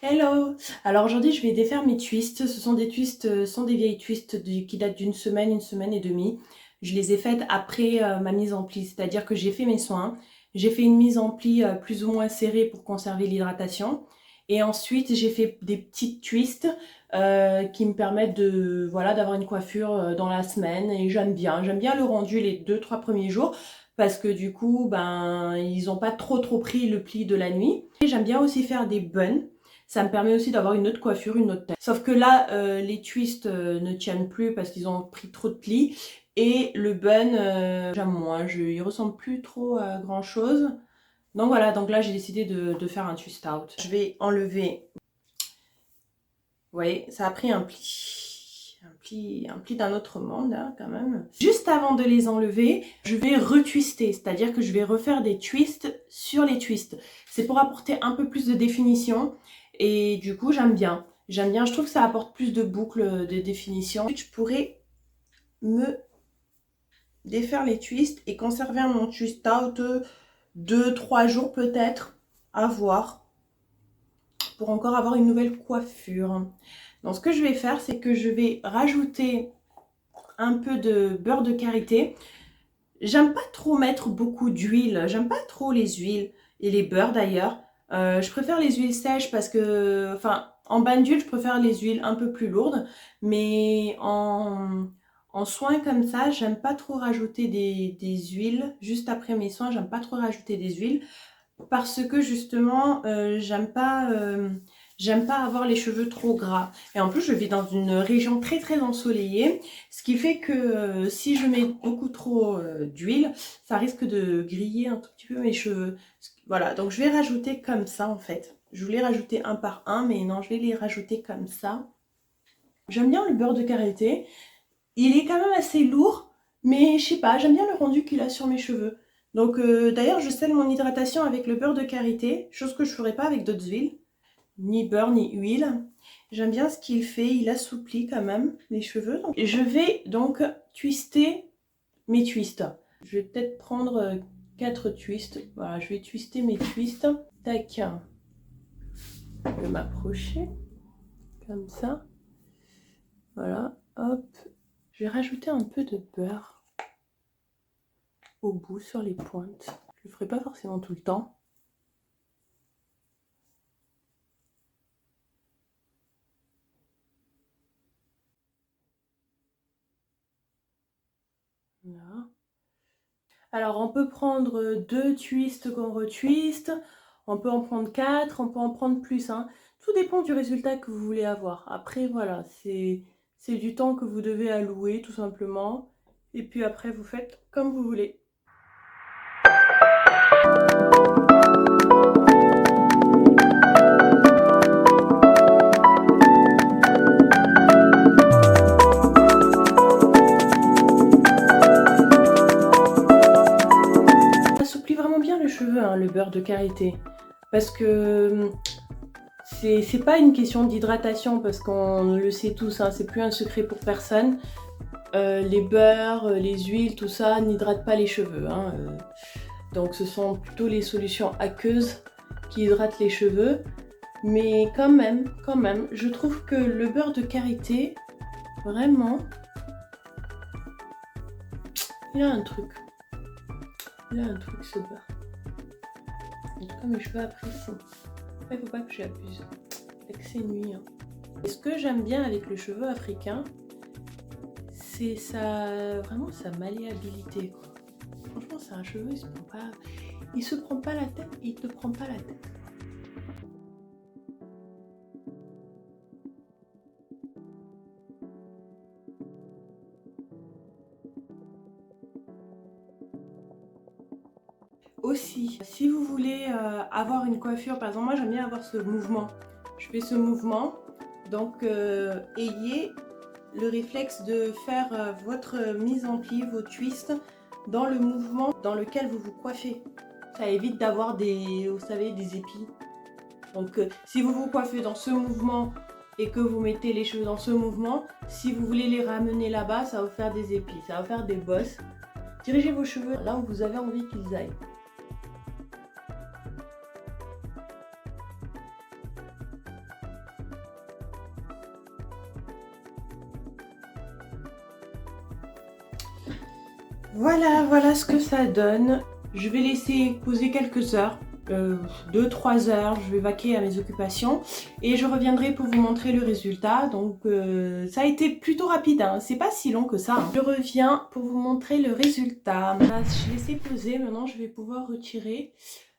Hello! Alors aujourd'hui je vais défaire mes twists. Ce sont des twists, sont des vieilles twists qui datent d'une semaine et demie. Je les ai faites après ma mise en pli, c'est-à-dire que j'ai fait mes soins. J'ai fait une mise en pli plus ou moins serrée pour conserver l'hydratation. Et ensuite j'ai fait des petites twists qui me permettent de, voilà, d'avoir une coiffure dans la semaine. Et j'aime bien le rendu les 2-3 premiers jours. Parce que du coup, ben, ils n'ont pas trop pris le pli de la nuit. Et j'aime bien aussi faire des buns. Ça me permet aussi d'avoir une autre coiffure, une autre tête. Sauf que là, les twists ne tiennent plus parce qu'ils ont pris trop de plis. Et le bun, j'aime moins. Il ressemble plus trop à grand chose. Donc voilà, donc là j'ai décidé de faire un twist out. Je vais enlever. Vous voyez, ça a pris un pli. Un pli d'un autre monde, hein, quand même. Juste avant de les enlever, je vais retwister. C'est-à-dire que je vais refaire des twists sur les twists. C'est pour apporter un peu plus de définition. Et du coup, j'aime bien. J'aime bien, je trouve que ça apporte plus de boucles de définition. Ensuite, je pourrais me défaire les twists et conserver mon twist out 2-3 jours peut-être, à voir, pour encore avoir une nouvelle coiffure. Donc ce que je vais faire, c'est que je vais rajouter un peu de beurre de karité. J'aime pas trop mettre beaucoup d'huile, j'aime pas trop les huiles et les beurres d'ailleurs. Je préfère les huiles sèches parce que, enfin, en bain d'huile, je préfère les huiles un peu plus lourdes. Mais en soins comme ça, j'aime pas trop rajouter des huiles. Juste après mes soins, j'aime pas trop rajouter des huiles. Parce que justement, j'aime pas avoir les cheveux trop gras. Et en plus, je vis dans une région très ensoleillée. Ce qui fait que si je mets beaucoup trop d'huile, ça risque de griller un tout petit peu mes cheveux. Voilà, donc je vais rajouter comme ça en fait. Je voulais rajouter un par un, mais non, je vais les rajouter comme ça. J'aime bien le beurre de karité. Il est quand même assez lourd, mais je sais pas, j'aime bien le rendu qu'il a sur mes cheveux. Donc d'ailleurs, je scelle mon hydratation avec le beurre de karité, chose que je ferais pas avec d'autres huiles. Ni beurre, ni huile. J'aime bien ce qu'il fait, il assouplit quand même les cheveux. Donc, je vais donc twister mes twists. Je vais peut-être prendre 4 twists. Voilà, je vais twister mes twists. Tac. Je vais m'approcher. Comme ça. Voilà, hop. Je vais rajouter un peu de beurre au bout, sur les pointes. Je le ferai pas forcément tout le temps. Là. Alors on peut prendre 2 twists qu'on retwiste, on peut en prendre 4, on peut en prendre plus, hein. Tout dépend du résultat que vous voulez avoir. Après voilà, c'est du temps que vous devez allouer tout simplement. Et puis après vous faites comme vous voulez. Ça assouplit vraiment bien le cheveu, hein, le beurre de karité. Parce que c'est pas une question d'hydratation, parce qu'on le sait tous, hein, c'est plus un secret pour personne. Les beurres, les huiles, tout ça n'hydrate pas les cheveux, hein. Donc ce sont plutôt les solutions aqueuses qui hydratent les cheveux. Mais quand même, je trouve que le beurre de karité, vraiment, il a un truc. Il a un truc, ce beurre. En tout cas, mes cheveux apprécient. Après, il faut pas que j'abuse. Excès nuit, hein. Et ce que j'aime bien avec le cheveu africain, c'est vraiment sa malléabilité, quoi. Franchement, c'est un cheveu, il se prend pas la tête, il te prend pas la tête. Aussi, si vous voulez avoir une coiffure, par exemple, moi j'aime bien avoir ce mouvement. Je fais ce mouvement, donc ayez le réflexe de faire votre mise en pli, vos twists, dans le mouvement dans lequel vous vous coiffez. Ça évite d'avoir vous savez, des épis. Donc si vous vous coiffez dans ce mouvement et que vous mettez les cheveux dans ce mouvement, si vous voulez les ramener là-bas, ça va vous faire des épis, ça va faire des bosses. Dirigez vos cheveux là où vous avez envie qu'ils aillent. Voilà ce que ça donne. Je vais laisser poser quelques heures, 2-3 heures, je vais vaquer à mes occupations et je reviendrai pour vous montrer le résultat. Donc ça a été plutôt rapide, hein. C'est pas si long que ça, hein. Je reviens pour vous montrer le résultat. Là, je l'ai laissé poser, maintenant je vais pouvoir retirer.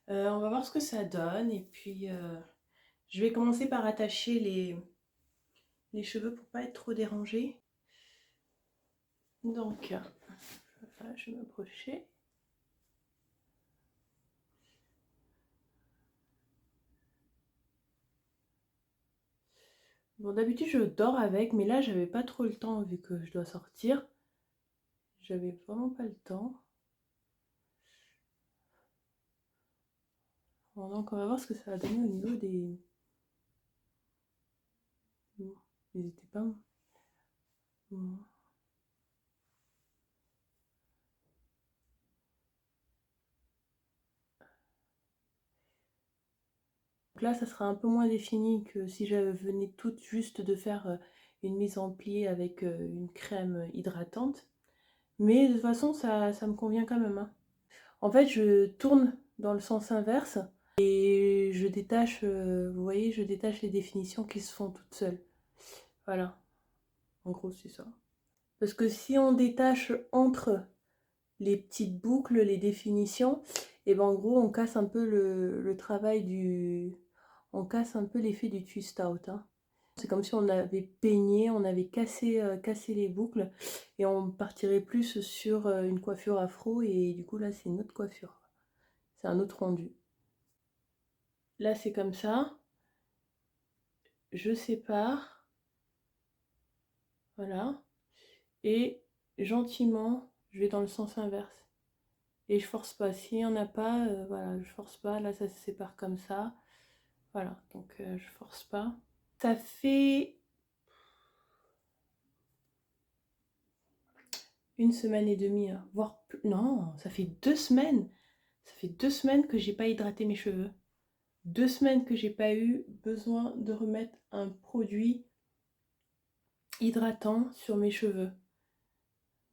On va voir ce que ça donne et puis je vais commencer par attacher les cheveux pour pas être trop dérangée. Donc voilà, je vais m'approcher. Bon, d'habitude je dors avec, mais là j'avais pas trop le temps vu que je dois sortir. J'avais vraiment pas le temps. Bon, donc on va voir ce que ça va donner au niveau des... Bon, n'hésitez pas. Bon. Donc là ça sera un peu moins défini que si je venais tout juste de faire une mise en pli avec une crème hydratante. Mais de toute façon ça me convient quand même, hein. En fait je tourne dans le sens inverse. Et je détache, vous voyez, je détache les définitions qui se font toutes seules. Voilà, en gros c'est ça. Parce que si on détache entre les petites boucles, les définitions, et ben en gros on casse un peu le travail du... On casse un peu l'effet du twist out, hein. C'est comme si on avait peigné, on avait cassé les boucles et on partirait plus sur une coiffure afro et du coup là c'est une autre coiffure. C'est un autre rendu. Là c'est comme ça. Je sépare, voilà, et gentiment, je vais dans le sens inverse. Et je force pas, s'il n'y en a pas, voilà, je force pas, là ça se sépare comme ça, voilà, donc je force pas. Ça fait 1 semaine et demie, hein, voire plus, non, ça fait 2 semaines. Ça fait 2 semaines que j'ai pas hydraté mes cheveux. 2 semaines que j'ai pas eu besoin de remettre un produit hydratant sur mes cheveux.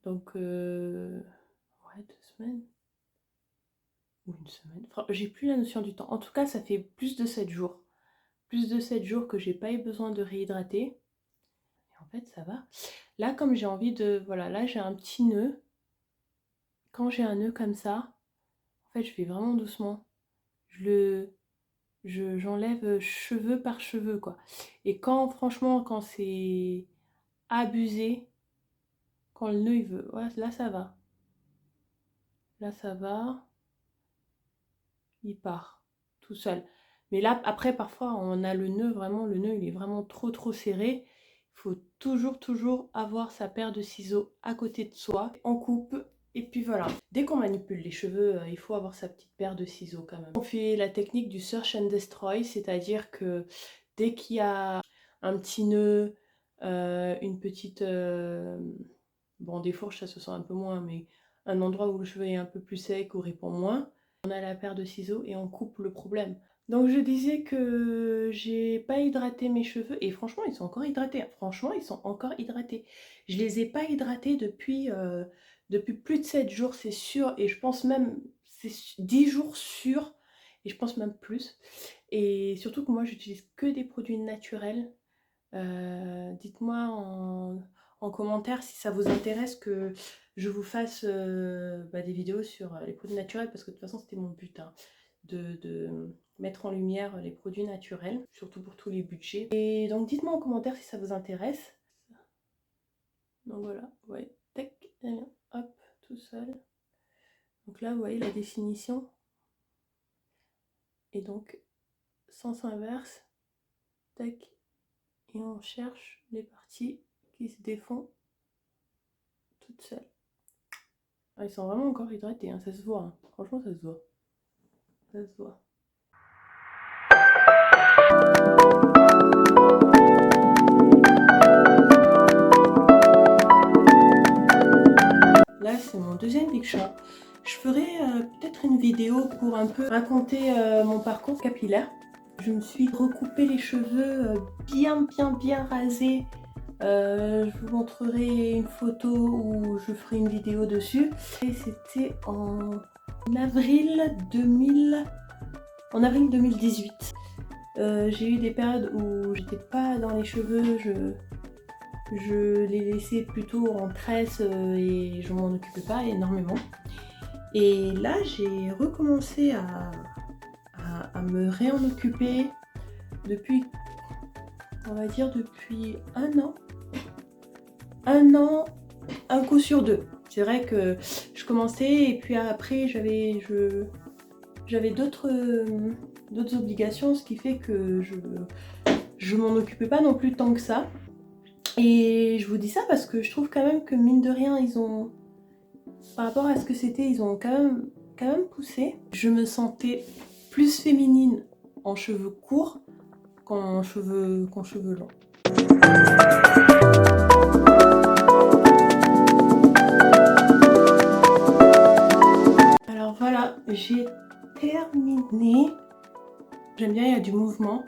Donc, ouais, 2 semaines. Ou une semaine. Enfin, j'ai plus la notion du temps. En tout cas, ça fait plus de 7 jours. Plus de 7 jours que j'ai pas eu besoin de réhydrater. Et en fait, ça va. Là, comme j'ai envie de... Voilà, là, j'ai un petit nœud. Quand j'ai un nœud comme ça, en fait, je fais vraiment doucement. J'enlève cheveux par cheveux, quoi. Et quand, franchement, quand c'est abusé, quand le nœud, il veut... Ouais, là, ça va. Là, ça va. Il part tout seul. Mais là, après, parfois, on a le nœud, vraiment, le nœud, il est vraiment trop serré. Il faut toujours avoir sa paire de ciseaux à côté de soi. On coupe, et puis voilà. Dès qu'on manipule les cheveux, il faut avoir sa petite paire de ciseaux quand même. On fait la technique du search and destroy, c'est-à-dire que dès qu'il y a un petit nœud, une petite... bon, des fourches, ça se sent un peu moins, mais un endroit où le cheveu est un peu plus sec ou répond moins, on a la paire de ciseaux et on coupe le problème. Donc je disais que j'ai pas hydraté mes cheveux et franchement ils sont encore hydratés. Franchement ils sont encore hydratés. Je les ai pas hydratés depuis plus de 7 jours c'est sûr et je pense même c'est 10 jours sûrs et je pense même plus. Et surtout que moi j'utilise que des produits naturels. Dites-moi en commentaire si ça vous intéresse que je vous fasse des vidéos sur les produits naturels parce que de toute façon c'était mon but, hein, de mettre en lumière les produits naturels, surtout pour tous les budgets. Et donc dites-moi en commentaire si ça vous intéresse. Donc voilà, vous voyez, tac, hop, tout seul. Donc là vous voyez la définition. Et donc sens inverse, tac, et on cherche les parties qui se défont toutes seules. Ah, ils sont vraiment encore hydratés, hein, ça se voit, hein. Franchement ça se voit. Ça se voit. Là c'est mon deuxième Big Shot. Je ferai peut-être une vidéo pour un peu raconter mon parcours capillaire. Je me suis recoupé les cheveux bien rasés Je vous montrerai une photo où je ferai une vidéo dessus. Et c'était en avril 2018. J'ai eu des périodes où j'étais pas dans les cheveux, je les laissais plutôt en tresse et je m'en occupais pas énormément. Et là j'ai recommencé à me réen occuper depuis, on va dire depuis un an. Un coup sur deux. C'est vrai que je commençais et puis après j'avais d'autres obligations, ce qui fait que je m'en occupais pas non plus tant que ça. Et je vous dis ça parce que je trouve quand même que mine de rien, ils ont, par rapport à ce que c'était, ils ont quand même poussé. Je me sentais plus féminine en cheveux courts qu'en cheveux longs. Alors voilà, j'ai terminé. J'aime bien, il y a du mouvement.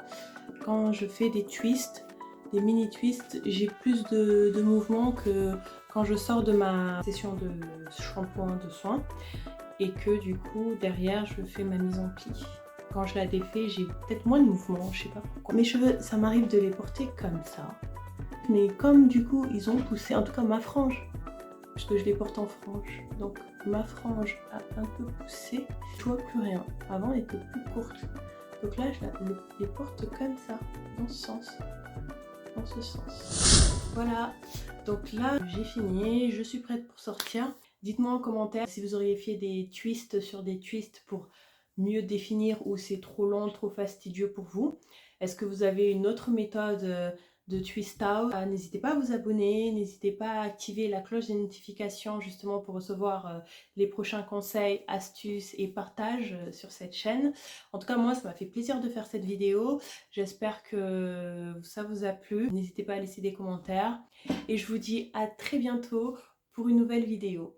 Quand je fais des twists, des mini twists, j'ai plus de mouvement que quand je sors de ma session de shampoing de soin et que du coup derrière je fais ma mise en pli. Quand je la défais, j'ai peut-être moins de mouvement, je sais pas pourquoi. Mes cheveux, ça m'arrive de les porter comme ça. Mais comme du coup ils ont poussé, en tout cas ma frange, parce que je les porte en frange, donc ma frange a un peu poussé, je vois plus rien. Avant elle était plus courte. Donc là, je les porte comme ça, dans ce sens. Dans ce sens. Voilà. Donc là, j'ai fini. Je suis prête pour sortir. Dites-moi en commentaire si vous auriez fait des twists sur des twists pour mieux définir ou c'est trop long, trop fastidieux pour vous. Est-ce que vous avez une autre méthode de twist out? N'hésitez pas à vous abonner, n'hésitez pas à activer la cloche des notifications justement pour recevoir les prochains conseils, astuces et partages sur cette chaîne. En tout cas, moi, ça m'a fait plaisir de faire cette vidéo. J'espère que ça vous a plu. N'hésitez pas à laisser des commentaires et je vous dis à très bientôt pour une nouvelle vidéo.